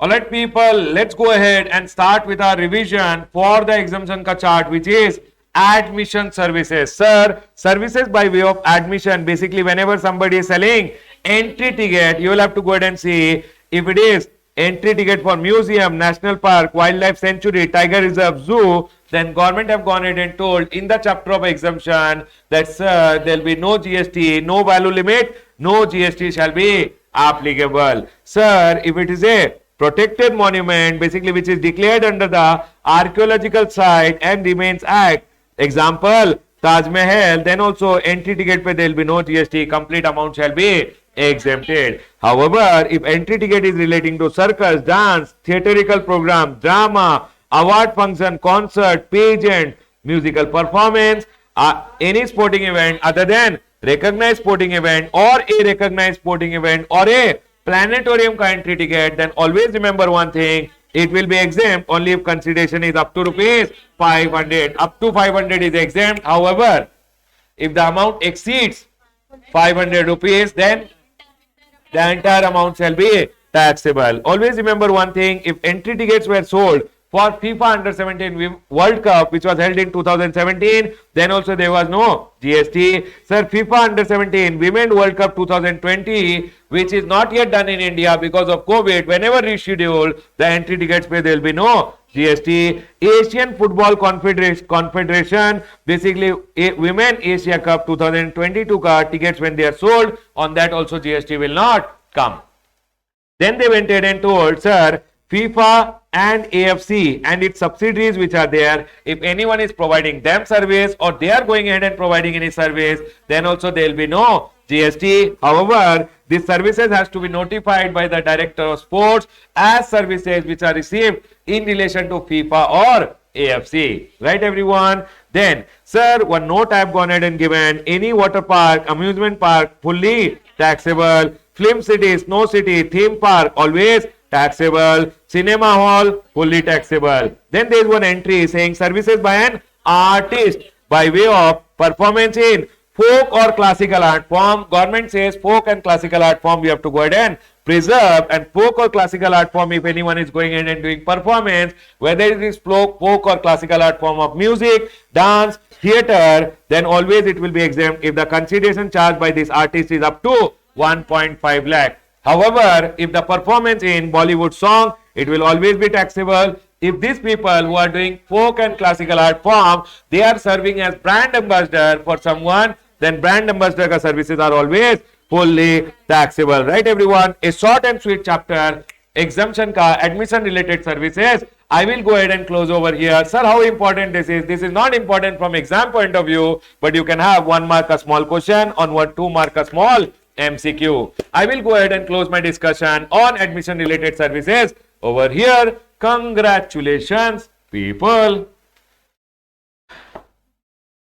Alright people, let's go ahead and start with our revision for the exemption ka chart, which is admission services. Sir, services by way of admission, basically whenever somebody is selling entry ticket, you will have to go ahead and see if it is entry ticket for museum, national park, wildlife sanctuary, tiger reserve, zoo, then government have gone ahead and told in the chapter of exemption that sir, there will be no GST, no value limit, no GST shall be applicable. Sir, if it is a protected monument, basically which is declared under the Archaeological Site and Remains Act, example Taj Mahal, then also entry ticket pe there will be no GST, complete amount shall be exempted. However, if entry ticket is relating to circus, dance, theatrical program, drama, award function, concert, pageant, musical performance, any sporting event other than recognized sporting event or a recognized sporting event or a planetarium ka entry ticket, then always remember one thing, it will be exempt only if consideration is up to rupees 500. Up to 500 is exempt. However, if the amount exceeds 500 rupees, then the entire amount shall be taxable. Always remember one thing, if entry tickets were sold for FIFA Under 17 World Cup, which was held in 2017, then also there was no GST. Sir, FIFA Under 17 Women World Cup 2020, which is not yet done in India because of COVID, whenever rescheduled, the entry tickets pay, there will be no GST. Asian Football Confederation, basically Women Asia Cup 2022 ka tickets when they are sold, on that also GST will not come. Then they went ahead and told, sir, FIFA and AFC and its subsidiaries which are there, if anyone is providing them service or they are going ahead and providing any service, then also there will be no GST. However, these services has to be notified by the Director of Sports as services which are received in relation to FIFA or AFC. Right everyone? Then, sir, one note I have gone ahead and given, any water park, amusement park, fully taxable, film city, snow city, theme park, always taxable, cinema hall, fully taxable. Then there is one entry saying services by an artist by way of performance in folk or classical art form. Government says folk and classical art form we have to go ahead and preserve, and folk or classical art form, if anyone is going ahead and doing performance, whether it is folk or classical art form of music, dance, theatre, then always it will be exempt if the consideration charged by this artist is up to 1.5 lakh. However, if the performance in Bollywood song, it will always be taxable. If these people who are doing folk and classical art form, they are serving as brand ambassador for someone, then brand ambassador ka services are always fully taxable. Right everyone? A short and sweet chapter, exemption ka admission related services. I will go ahead and close over here. Sir, how important this is? This is not important from exam point of view, but you can have 1 mark a small question on 2 mark a small MCQ. I will go ahead and close my discussion on admission related services over here. Congratulations, people.